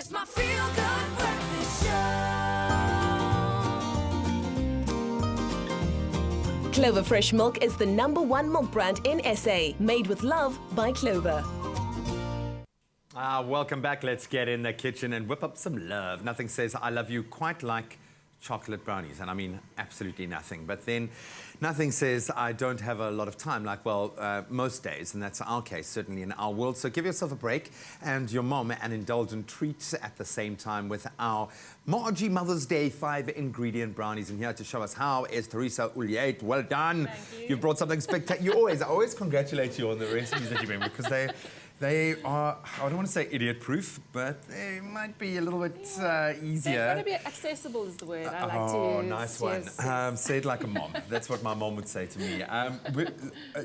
It's my feel-good breakfast show. Clover Fresh Milk is the #1 milk brand in SA. Made with love by Clover. Welcome back. Let's get in the kitchen and whip up some love. Nothing says I love you quite like chocolate brownies, and I mean absolutely nothing. But then nothing says I don't have a lot of time, like, well, most days, and that's our case, certainly in our world. So give yourself a break and your mom an indulgent treat at the same time with our Margie Mother's Day 5-ingredient brownies. And here to show us how is Teresa Uliate. Well done. Thank you. You've brought something spectacular. I always congratulate you on the recipes that you bring, because they are, I don't want to say idiot-proof, but they might be a little bit easier. They've got to be accessible is the word I like to use. Oh, nice one. Yes. Say it like a mom. That's what my mom would say to me.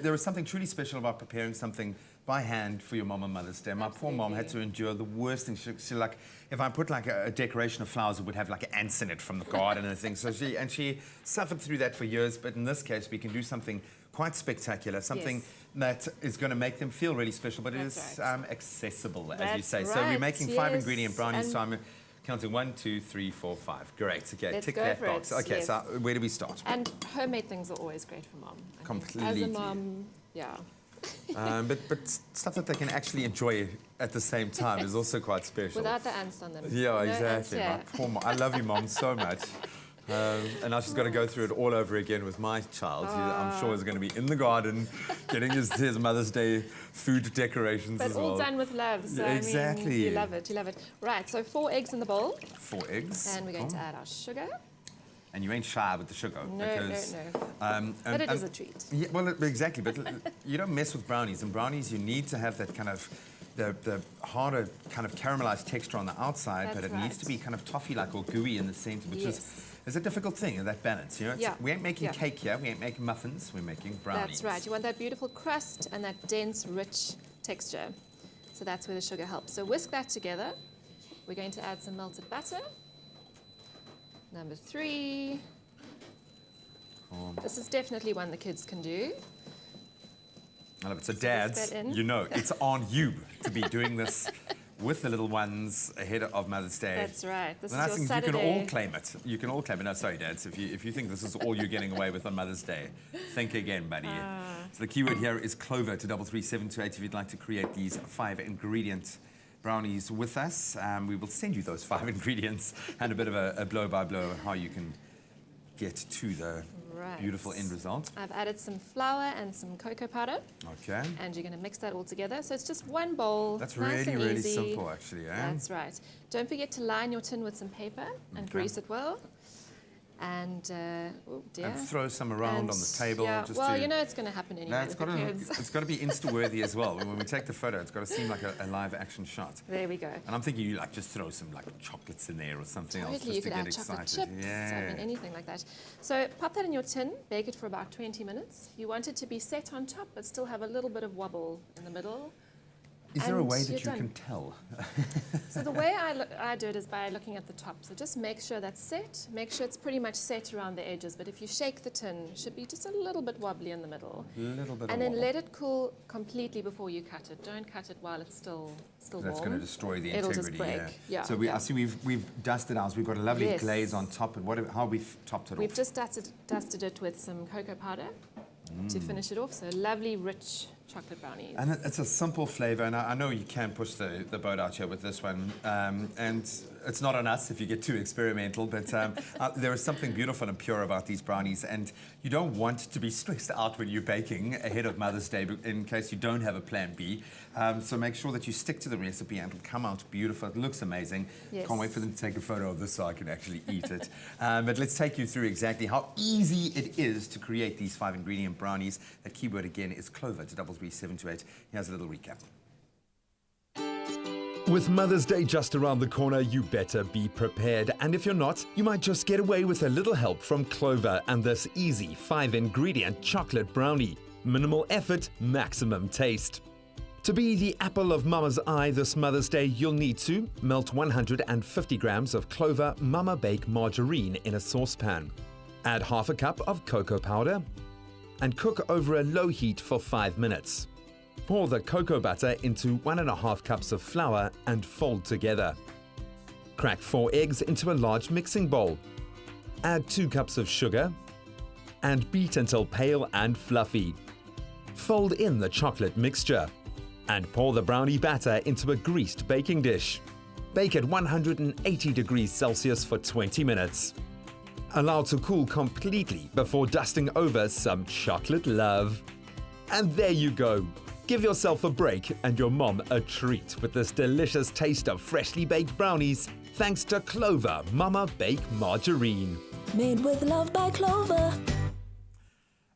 There is something truly special about preparing something by hand for your mom on Mother's Day. My poor mom had to endure the worst thing. She like, if I put like a decoration of flowers, it would have like ants in it from the garden and things. So she suffered through that for years. But in this case, we can do something quite spectacular, something that is going to make them feel really special, but it is accessible, as you say. So we're making 5-ingredient brownies. So I'm counting 1, 2, 3, 4, 5. Great. Okay, Let's tick go that for box. it. Okay, Yes. so where do we start? And homemade things are always great for mom. I think. Completely. As a mom, yeah. But stuff that they can actually enjoy at the same time is also quite special. Without the ants on them. Yeah, No exactly. ants My poor mom. I love you, Mom, so much. And now she's got to go through it all over again with my child. I'm sure is going to be in the garden getting his Mother's Day food decorations But as well. all done with love. So Exactly. I mean, you love it. You love it. Right. So 4 eggs in the bowl, 4 eggs. and we're going to add our sugar. And you ain't shy with the sugar. No, because, no. But it is a treat. Yeah, well, exactly. But you don't mess with brownies. And brownies, you need to have that kind of the harder kind of caramelized texture on the outside, but it needs to be kind of toffee-like or gooey in the center, which is a difficult thing, that balance. You know, we ain't making cake here, we ain't making muffins, we're making brownies. That's right. You want that beautiful crust and that dense, rich texture. So that's where the sugar helps. So whisk that together. We're going to add some melted butter. Number 3. This is definitely one the kids can do. I love it. So dads, you know, it's on you to be doing this with the little ones ahead of Mother's Day. That's right. This And is your Saturday. You can all claim it. You can all claim it. No, sorry, dads. If you think this is all you're getting away with on Mother's Day, think again, buddy. So the keyword here is Clover to 33728 if you'd like to create these 5-ingredient brownies with us. We will send you those 5 ingredients and a bit of a blow-by-blow how you can get to the beautiful end result. I've added some flour and some cocoa powder. Okay. And you're going to mix that all together. So it's just one bowl. That's nice really, and really easy. simple, actually. That's right. Don't forget to line your tin with some paper and grease it well. And, oh dear. And throw some around on the table. Yeah, just well, you know it's going to happen anyway with the kids. It's got to be Insta-worthy as well. When we take the photo, it's got to seem like a live-action shot. There we go. And I'm thinking you just throw some chocolates in there or something else just You to could get add chocolate excited. chips, Yeah. I mean, anything like that. So pop that in your tin, bake it for about 20 minutes. You want it to be set on top, but still have a little bit of wobble in the middle. Is there a way that you done. can tell? So the way I do it is by looking at the top. So just make sure that's set. Make sure it's pretty much set around the edges. But if you shake the tin, it should be just a little bit wobbly in the middle. And then let it cool completely before you cut it. Don't cut it while it's still warm. That's going to destroy the It'll integrity. just break. Yeah. So I see we've dusted ours. We've got a lovely glaze on top. And how we've topped it off? We've just dusted it with some cocoa powder to finish it off. So lovely, rich chocolate brownies. And it's a simple flavor, and I know you can push the boat out here with this one, and it's not on us if you get too experimental, but there is something beautiful and pure about these brownies, and you don't want to be stressed out when you're baking ahead of Mother's Day in case you don't have a plan B. So make sure that you stick to the recipe and it'll come out beautiful. It looks amazing. Yes. Can't wait for them to take a photo of this so I can actually eat it. But let's take you through exactly how easy it is to create these 5-ingredient brownies. That keyword again is Clover to 33728. Here's a little recap. With Mother's Day just around the corner, you better be prepared. And if you're not, you might just get away with a little help from Clover and this easy 5-ingredient chocolate brownie. Minimal effort, maximum taste. To be the apple of Mama's eye this Mother's Day, you'll need to melt 150 grams of Clover Mama Bake margarine in a saucepan. Add half a cup of cocoa powder and cook over a low heat for 5 minutes. Pour the cocoa butter into 1.5 cups of flour and fold together. Crack 4 eggs into a large mixing bowl. Add 2 cups of sugar and beat until pale and fluffy. Fold in the chocolate mixture and pour the brownie batter into a greased baking dish. Bake at 180 degrees Celsius for 20 minutes. Allow to cool completely before dusting over some chocolate love. And there you go. Give yourself a break and your mom a treat with this delicious taste of freshly baked brownies thanks to Clover Mama Bake Margarine. Made with love by Clover.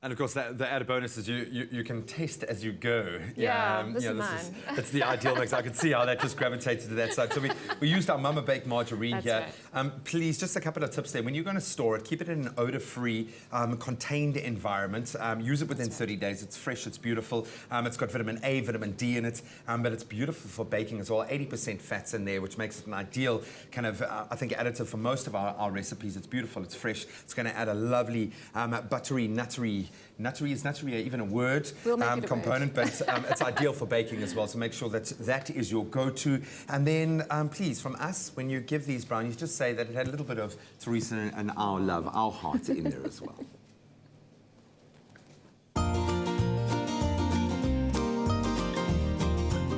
And of course, the added bonus is you can taste as you go. Yeah, this is mine. That's the ideal mix. I can see how that just gravitated to that side. So we used our Mama Baked margarine That's here. right. Please, just a couple of tips there. When you're going to store it, keep it in an odor-free, contained environment. Use it within 30 days. It's fresh, it's beautiful. It's got vitamin A, vitamin D in it, but it's beautiful for baking as well. 80% fats in there, which makes it an ideal kind of, I think, additive for most of our recipes. It's beautiful, it's fresh. It's going to add a lovely buttery, nuttery is nuttery even a word We'll make it a component, but it's ideal for baking as well. So make sure that that is your go-to. And then please, from us, when you give these brownies, just say that it had a little bit of Teresa and our love, our heart in there as well.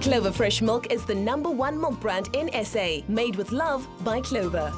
Clover Fresh Milk is the #1 milk brand in SA, made with love by Clover.